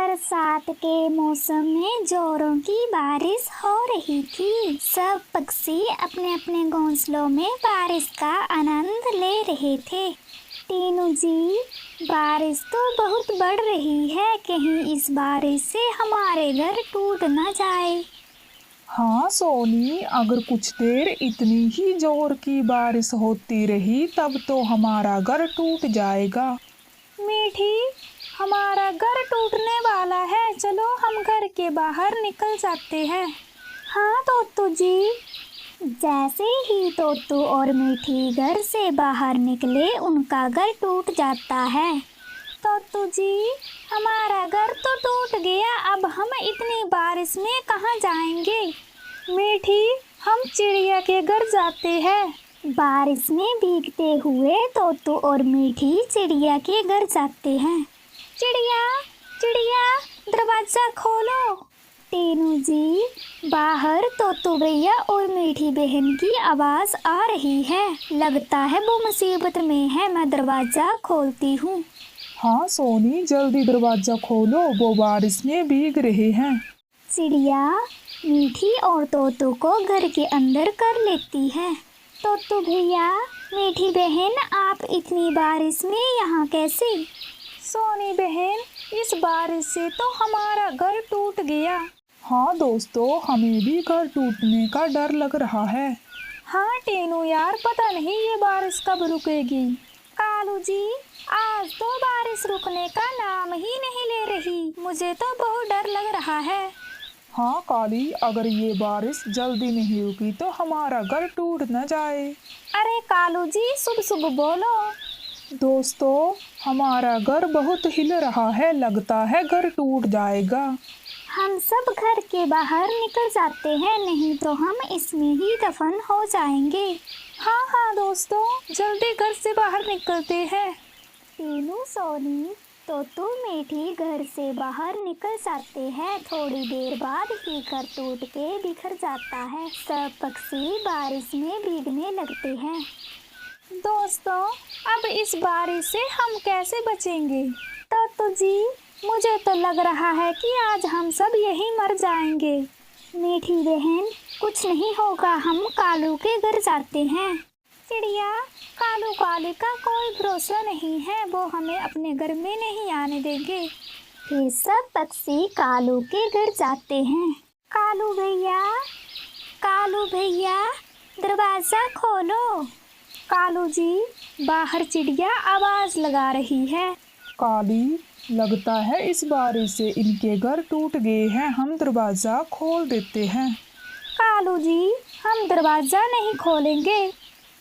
बरसात के मौसम में जोरों की बारिश हो रही थी। सब पक्षी अपने अपने घोंसलों में बारिश का आनंद ले रहे थे। टीनू जी, बारिश तो बहुत बढ़ रही है, कहीं इस बारिश से हमारे घर टूट न जाए। हाँ सोनी, अगर कुछ देर इतनी ही जोर की बारिश होती रही तब तो हमारा घर टूट जाएगा। मीठी, हमारा घर टूटने वाला है, चलो हम घर के बाहर निकल जाते हैं। हाँ तोतू जी। जैसे ही तोतू और मीठी घर से बाहर निकले उनका घर टूट जाता है। तोतू जी, हमारा घर तो टूट गया, अब हम इतनी बारिश में कहाँ जाएंगे। मीठी, हम चिड़िया के घर जाते हैं। बारिश में भीगते हुए तोतू और मीठी चिड़िया के घर जाते हैं। चिड़िया चिड़िया, दरवाजा खोलो। टीनू जी, बाहर तोतू भैया और मीठी बहन की आवाज़ आ रही है। लगता है वो मुसीबत में है, मैं दरवाज़ा खोलती हूँ। हाँ सोनी, जल्दी दरवाजा खोलो, वो बारिश में भीग रहे हैं। चिड़िया मीठी और तोतू को घर के अंदर कर लेती है। तोतू भैया, मीठी बहन, आप इतनी बारिश में यहाँ कैसे? सोनी बहन, इस बारिश से तो हमारा घर टूट गया। हाँ दोस्तों, हमें भी घर टूटने का डर लग रहा है। हाँ टीनू यार, पता नहीं ये बारिश कब रुकेगी। कालू जी, आज तो बारिश रुकने का नाम ही नहीं ले रही, मुझे तो बहुत डर लग रहा है। हाँ काली, अगर ये बारिश जल्दी नहीं रुकी तो हमारा घर टूट न जाए। अरे कालू जी, शुभ शुभ बोलो। दोस्तों, हमारा घर बहुत हिल रहा है, लगता है घर टूट जाएगा। हम सब घर के बाहर निकल जाते हैं, नहीं तो हम इसमें ही दफन हो जाएंगे। हाँ हाँ दोस्तों, जल्दी घर से बाहर निकलते हैं। टीनू, सोनी, तोतू, मीठी घर से बाहर निकल जाते हैं। थोड़ी देर बाद ही घर टूट के बिखर जाता है। सब पक्षी बारिश में भीगने लगते हैं। दोस्तों, अब इस बारिश से हम कैसे बचेंगे? तोतू जी, मुझे तो लग रहा है कि आज हम सब यहीं मर जाएंगे। मीठी बहन, कुछ नहीं होगा, हम कालू के घर जाते हैं। चिड़िया, कालू काली का कोई भरोसा नहीं है, वो हमें अपने घर में नहीं आने देंगे। फिर सब पक्षी कालू के घर जाते हैं। कालू भैया, कालू भैया, दरवाज़ा खोलो। कालू जी, बाहर चिड़िया आवाज़ लगा रही है। काली, लगता है इस बारिश से इनके घर टूट गए हैं, हम दरवाज़ा खोल देते हैं। कालू जी, हम दरवाज़ा नहीं खोलेंगे।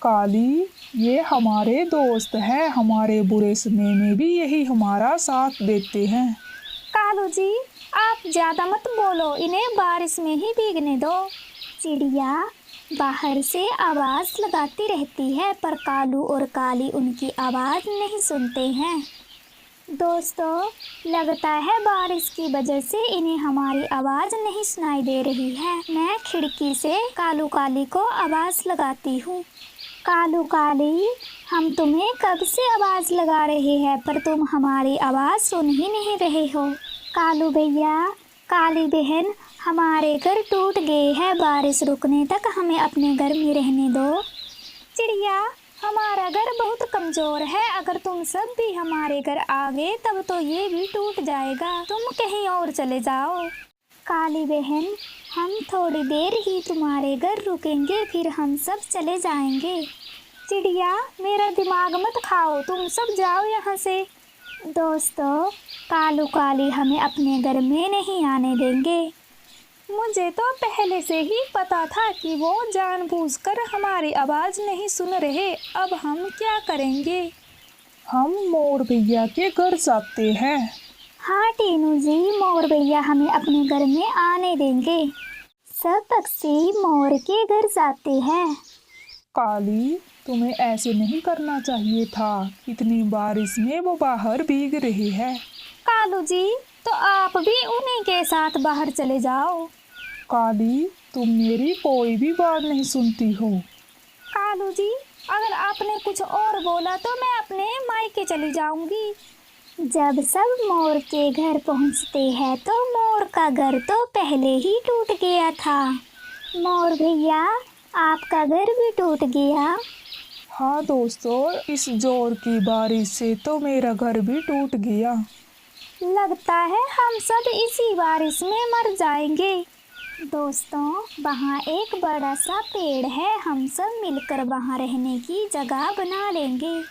काली, ये हमारे दोस्त हैं, हमारे बुरे समय में भी यही हमारा साथ देते हैं। कालू जी, आप ज़्यादा मत बोलो, इन्हें बारिश में ही भीगने दो। चिड़िया बाहर से आवाज़ लगाती रहती है, पर कालू और काली उनकी आवाज़ नहीं सुनते हैं। दोस्तों, लगता है बारिश की वजह से इन्हें हमारी आवाज़ नहीं सुनाई दे रही है। मैं खिड़की से कालू काली को आवाज़ लगाती हूँ। कालू काली, हम तुम्हें कब से आवाज़ लगा रहे हैं, पर तुम हमारी आवाज़ सुन ही नहीं रहे हो। कालू भैया, काली बहन, हमारे घर टूट गए हैं, बारिश रुकने तक हमें अपने घर में रहने दो। चिड़िया, हमारा घर बहुत कमज़ोर है, अगर तुम सब भी हमारे घर आ गए तब तो ये भी टूट जाएगा, तुम कहीं और चले जाओ। काली बहन, हम थोड़ी देर ही तुम्हारे घर रुकेंगे, फिर हम सब चले जाएंगे। चिड़िया, मेरा दिमाग मत खाओ, तुम सब जाओ यहाँ से। दोस्तों, कालू काली हमें अपने घर में नहीं आने देंगे। मुझे तो पहले से ही पता था कि वो जानबूझकर हमारी आवाज़ नहीं सुन रहे, अब हम क्या करेंगे? हम मोर भैया के घर जाते हैं। हाँ टीनू जी, मोर भैया हमें अपने घर में आने देंगे। सब पक्षी मोर के घर जाते हैं। काली, तुम्हें ऐसे नहीं करना चाहिए था, इतनी बारिश में वो बाहर भीग रही है। कालू जी, तो आप भी उन्हीं के साथ बाहर चले जाओ। काली, तुम मेरी कोई भी बात नहीं सुनती हो। कालू जी, अगर आपने कुछ और बोला तो मैं अपने मायके चली जाऊंगी। जब सब मोर के घर पहुंचते हैं तो मोर का घर तो पहले ही टूट गया था। मोर भैया, आपका घर भी टूट गया? हाँ दोस्तों, इस जोर की बारिश से तो मेरा घर भी टूट गया। लगता है हम सब इसी बारिश में मर जाएंगे। दोस्तों, वहाँ एक बड़ा सा पेड़ है, हम सब मिलकर वहाँ रहने की जगह बना लेंगे।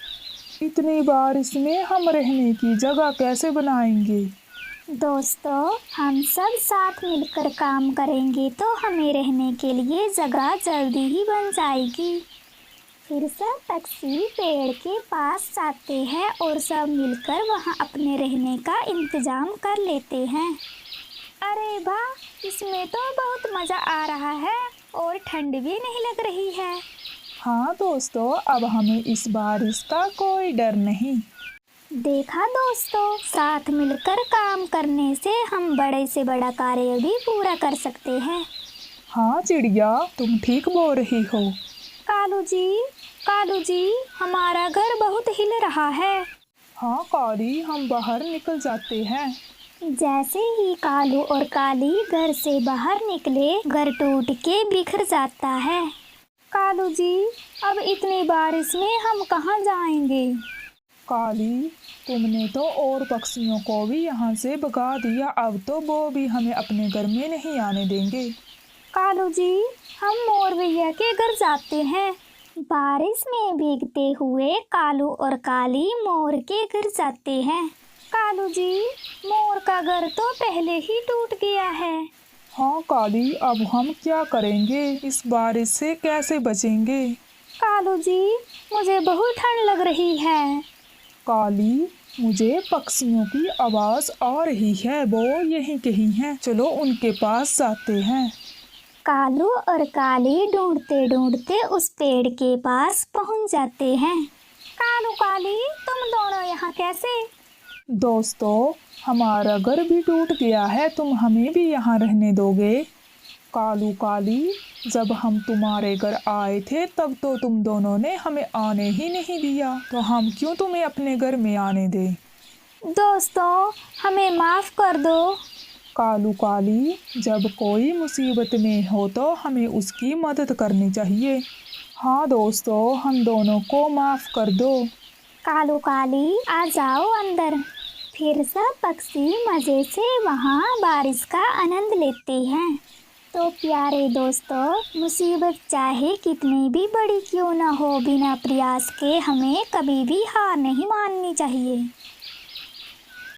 इतनी बारिश में हम रहने की जगह कैसे बनाएंगे? दोस्तों, हम सब साथ मिलकर काम करेंगे तो हमें रहने के लिए जगह जल्दी ही बन जाएगी। फिर सब पक्षी पेड़ के पास जाते हैं और सब मिलकर वहाँ अपने रहने का इंतजाम कर लेते हैं। अरे वाह, इसमें तो बहुत मज़ा आ रहा है और ठंड भी नहीं लग रही है। हाँ दोस्तों, अब हमें इस बारिश का कोई डर नहीं। देखा दोस्तों, साथ मिलकर काम करने से हम बड़े से बड़ा कार्य भी पूरा कर सकते हैं। हाँ चिड़िया, तुम ठीक बोल रही हो। कालू जी, हमारा घर बहुत हिल रहा है। हाँ काली, हम बाहर निकल जाते हैं। जैसे ही कालू और काली घर से बाहर निकले, घर टूट के बिखर जाता है। कालू जी, अब इतनी बारिश में हम कहाँ जाएंगे? काली, तुमने तो और पक्षियों को भी यहाँ से भगा दिया, अब तो वो भी हमें अपने घर में नहीं आने देंगे। कालू जी, हम मोर भैया के घर जाते हैं। बारिश में भीगते हुए कालू और काली मोर के घर जाते हैं। कालू जी, मोर का घर तो पहले ही टूट गया है। हाँ काली, अब हम क्या करेंगे? इस बारिश से कैसे बचेंगे? कालू जी, मुझे बहुत ठंड लग रही है। काली, मुझे पक्षियों की आवाज़ आ रही है, वो यहीं कहीं हैं, चलो उनके पास जाते हैं। कालू और काली ढूंढते ढूंढते उस पेड़ के पास पहुंच जाते हैं। कालू काली, तुम दोनों यहाँ कैसे? दोस्तों, हमारा घर भी टूट गया है, तुम हमें भी यहाँ रहने दोगे? कालू काली, जब हम तुम्हारे घर आए थे तब तो तुम दोनों ने हमें आने ही नहीं दिया, तो हम क्यों तुम्हें अपने घर में आने दें? दोस्तों, हमें माफ़ कर दो। कालू काली, जब कोई मुसीबत में हो तो हमें उसकी मदद करनी चाहिए। हाँ दोस्तों, हम दोनों को माफ़ कर दो। कालू काली, आ जाओ अंदर। फिर सब पक्षी मज़े से वहाँ बारिश का आनंद लेते हैं। तो प्यारे दोस्तों, मुसीबत चाहे कितनी भी बड़ी क्यों ना हो, बिना प्रयास के हमें कभी भी हार नहीं माननी चाहिए।